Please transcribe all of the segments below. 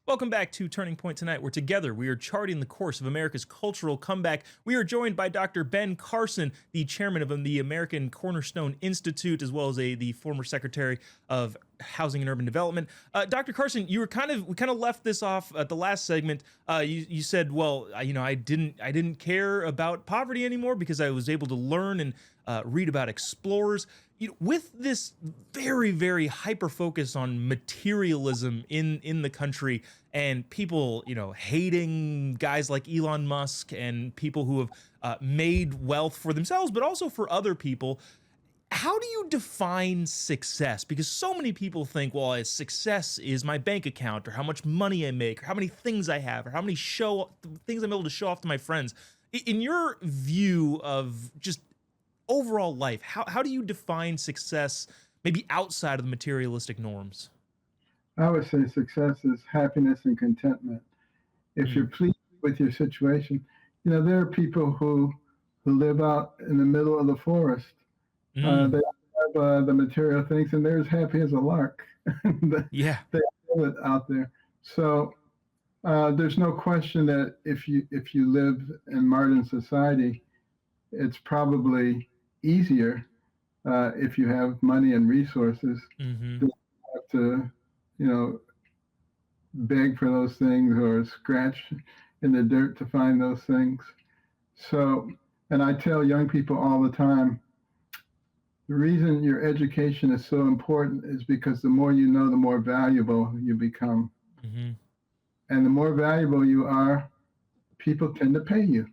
Welcome back to Turning Point Tonight, where together we are charting the course of America's cultural comeback. We are joined by Dr. Ben Carson, the chairman of the American Cornerstone Institute, as well as the former secretary of Housing and Urban Development. Dr. Carson, we kind of left this off at the last segment. You said, well, I didn't care about poverty anymore because I was able to learn and read about explorers. With this very, very hyper focus on materialism in the country, and people, hating guys like Elon Musk and people who have made wealth for themselves, but also for other people. How do you define success? Because so many people think, well, success is my bank account, or how much money I make, or how many things I have, or how many things I'm able to show off to my friends. In your view of just overall life, how do you define success, maybe outside of the materialistic norms? I would say success is happiness and contentment. If you're Mm, pleased with your situation, there are people who live out in the middle of the forest. They mm, have the material things, and they're as happy as a lark. they yeah. they live it out there. So there's no question that if you live in modern society, it's probably easier if you have money and resources Hmm. to have to, you know, beg for those things or scratch in the dirt to find those things. So, and I tell young people all the time, the reason your education is so important is because the more you know, the more valuable you become. Hmm. And the more valuable you are, people tend to pay you.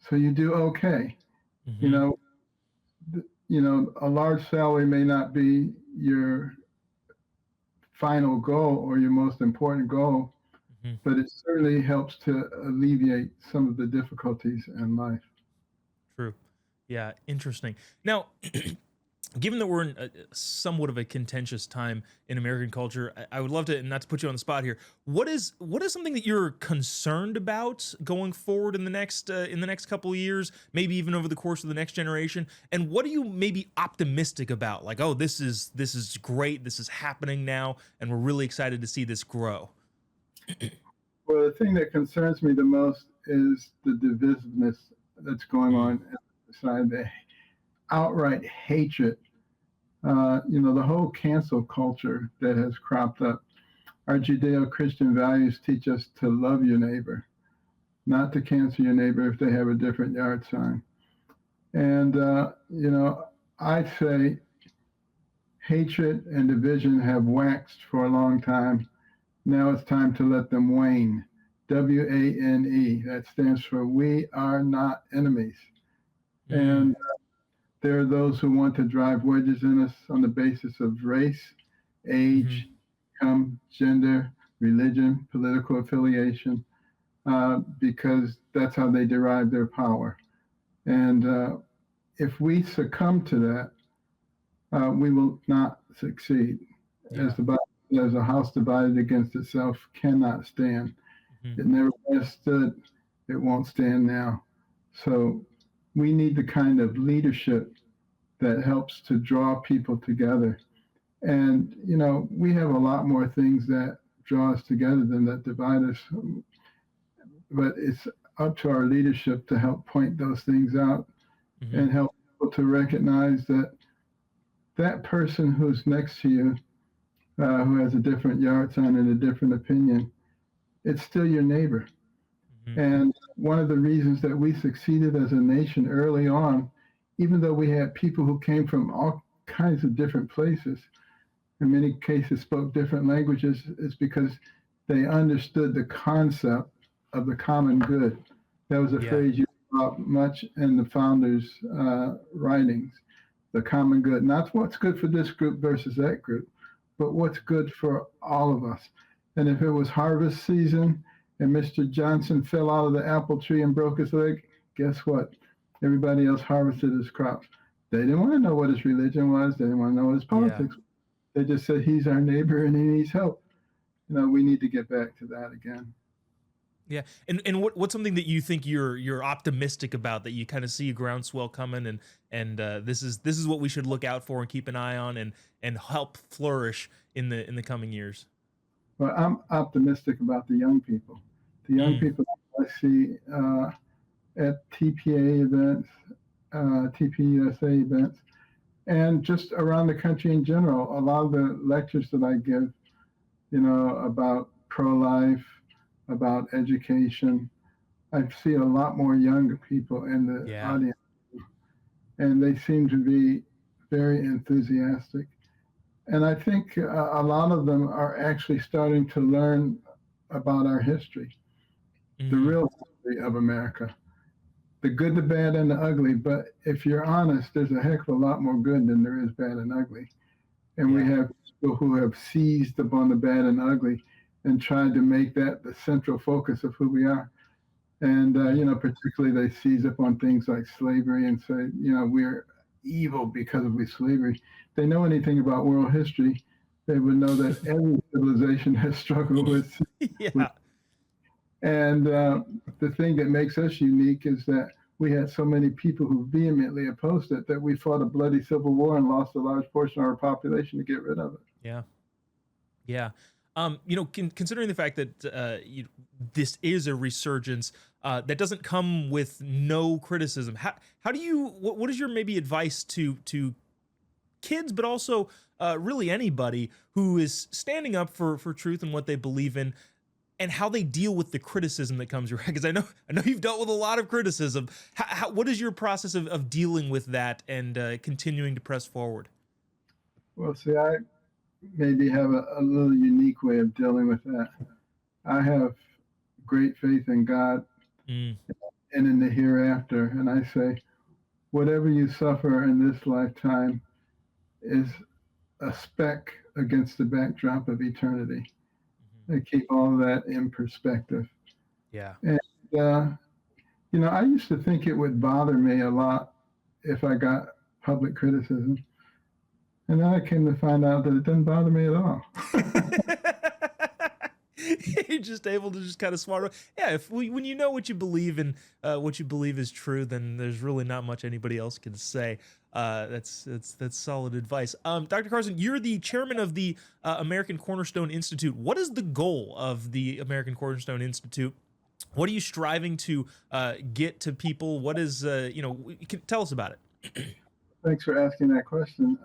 So you do okay. You Hmm. know, a large salary may not be your final goal or your most important goal, Hmm. but it certainly helps to alleviate some of the difficulties in life. True. Yeah, interesting. Now, given that we're in somewhat of a contentious time in American culture, I would love to, and not to put you on the spot here. What is something that you're concerned about going forward in the next couple of years, maybe even over the course of the next generation? And what are you maybe optimistic about? Like, oh, this is great. This is happening now, and we're really excited to see this grow. Well, the thing that concerns me the most is the divisiveness that's going on Mm, in society, the outright hatred. The whole cancel culture that has cropped up. Our Judeo-Christian values teach us to love your neighbor, not to cancel your neighbor if they have a different yard sign. And I say hatred and division have waxed for a long time. Now it's time to let them wane. WANE. That stands for We Are Not Enemies. mm, And there are those who want to drive wedges in us on the basis of race, hmm. age, income, gender, religion, political affiliation, because that's how they derive their power. And if we succumb to that, we will not succeed. As Yeah. the Bible says, a house divided against itself cannot stand. Hmm. It never has stood. It won't stand now. So we need the kind of leadership that helps to draw people together. And, we have a lot more things that draw us together than that divide us. But it's up to our leadership to help point those things out Hmm. and help people to recognize that that person who's next to you, who has a different yard sign and a different opinion, it's still your neighbor. Hmm. And one of the reasons that we succeeded as a nation early on, even though we had people who came from all kinds of different places, in many cases spoke different languages, is because they understood the concept of the common good. That was a Yeah. phrase used much in the founders' writings. The common good, not what's good for this group versus that group, but what's good for all of us. And if it was harvest season and Mr. Johnson fell out of the apple tree and broke his leg, guess what? Everybody else harvested his crops. They didn't want to know what his religion was. They didn't want to know what his Yeah. politics was. They just said he's our neighbor and he needs help. We need to get back to that again. Yeah, and what's something that you think you're optimistic about, that you kind of see a groundswell coming, and this is what we should look out for and keep an eye on, and help flourish in the coming years. Well, I'm optimistic about the young people. The young Mm, people I see at TPA events, TPUSA events, and just around the country in general. A lot of the lectures that I give, about pro-life, about education, I see a lot more younger people in the yeah. audience, and they seem to be very enthusiastic. And I think a lot of them are actually starting to learn about our history, the Hmm. real history of America, the good, the bad, and the ugly. But if you're honest, there's a heck of a lot more good than there is bad and ugly. And we Yeah. have people who have seized upon the bad and ugly and tried to make that the central focus of who we are. And, Mm, particularly they seize upon things like slavery and say, we're evil because of slavery. If they know anything about world history, they would know that every civilization has struggled with yeah. and the thing that makes us unique is that we had so many people who vehemently opposed it that we fought a bloody civil war and lost a large portion of our population to get rid of it. Yeah. Yeah. Considering the fact that this is a resurgence that doesn't come with no criticism, how do you what is your maybe advice to kids, but also really anybody who is standing up for truth and what they believe in, and how they deal with the criticism that comes your way? Because I know you've dealt with a lot of criticism. What is your process of dealing with that and continuing to press forward? Well, see, I maybe have a little unique way of dealing with that. I have great faith in God Mm, and in the hereafter. And I say, whatever you suffer in this lifetime is a speck against the backdrop of eternity. mhm. I keep all of that in perspective. Yeah. And, uh, I used to think it would bother me a lot if I got public criticism. And then I came to find out that it doesn't bother me at all. You're just able to just kind of smart. Yeah, when you know what you believe and what you believe is true, then there's really not much anybody else can say. That's solid advice. Dr. Carson, you're the chairman of the American Cornerstone Institute. What is the goal of the American Cornerstone Institute? What are you striving to get to people? What is tell us about it. Thanks for asking that question.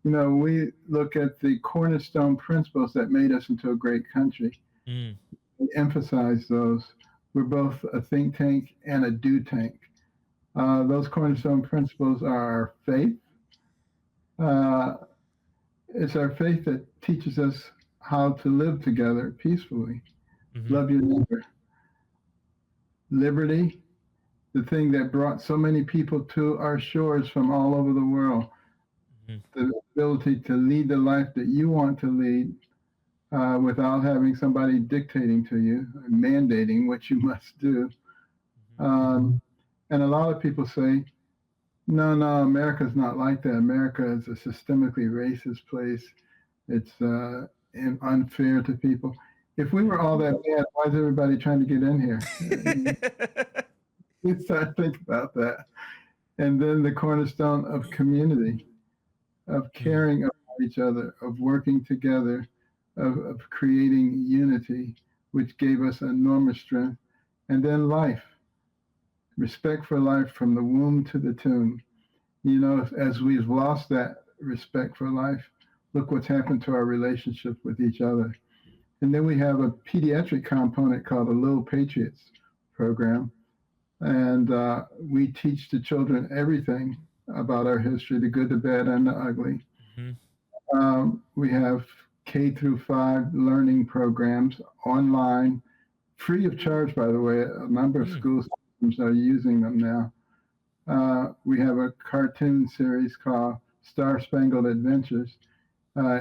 We look at the cornerstone principles that made us into a great country. Mm, We emphasize those. We're both a think tank and a do tank. Those cornerstone principles are our faith. Uh, it's our faith that teaches us how to live together peacefully, mm-hmm, love your neighbor, liberty, the thing that brought so many people to our shores from all over the world, mm-hmm, the ability to lead the life that you want to lead without having somebody dictating to you, mandating what you must do. Um, and a lot of people say, no, no, America's not like that. America is a systemically racist place. It's unfair to people. If we were all that bad, why is everybody trying to get in here? mm-hmm. We start to think about that. And then the cornerstone of community, of Mm, caring about each other, of working together, of creating unity, which gave us enormous strength. And then life, respect for life from the womb to the tomb. As we've lost that respect for life, look what's happened to our relationship with each other. And then we have a pediatric component called the Little Patriots program. And we teach the children everything about our history, the good, the bad, and the ugly. mm-hmm, We have K through 5 learning programs online, free of charge, by the way. A number of mm. school systems are using them now. We have a cartoon series called Star Spangled Adventures.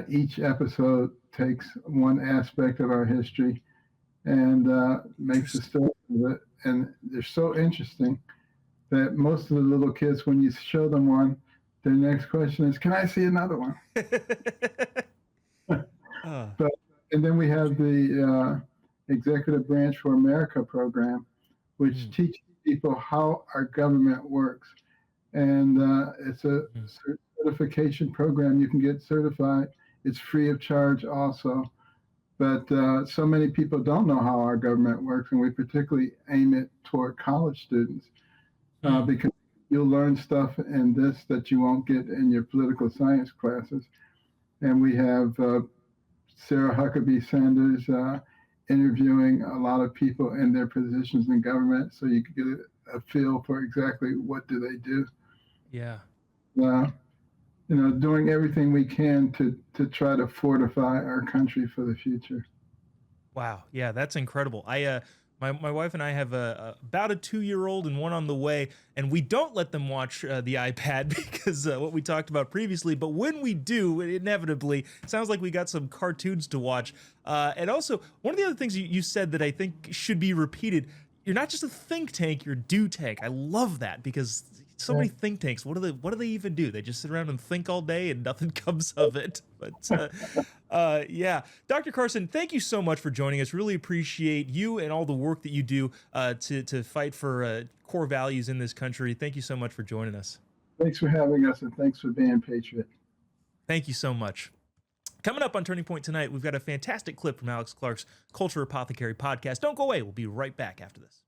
Each episode takes one aspect of our history and makes a Interesting. story of it. And they're so interesting that most of the little kids, when you show them one, their next question is, "Can I see another one?" uh, But and then we have the Executive Branch for America program, which mm, teaches people how our government works, and it's a mm, certification program. You can get certified. It's free of charge, also. But so many people don't know how our government works, and we particularly aim it toward college students Mm, because you'll learn stuff in this that you won't get in your political science classes. And we have Sarah Huckabee Sanders interviewing a lot of people in their positions in government, so you can get a feel for exactly what do they do. yeah. Uh, doing everything we can to try to fortify our country for the future. Wow. Yeah, that's incredible. My wife and I have about a 2 year old and one on the way, and we don't let them watch the iPad because what we talked about previously. But when we do, it inevitably sounds like we got some cartoons to watch. And also, one of the other things you said that I think should be repeated: you're not just a think tank, you're a do tank. I love that because so Yeah. many think tanks. What do they even do? They just sit around and think all day and nothing comes of it. But yeah, Dr. Carson, thank you so much for joining us. Really appreciate you and all the work that you do to fight for core values in this country. Thank you so much for joining us. Thanks for having us, and thanks for being patriot. Thank you so much. Coming up on Turning Point tonight, we've got a fantastic clip from Alex Clark's Culture Apothecary podcast. Don't go away. We'll be right back after this.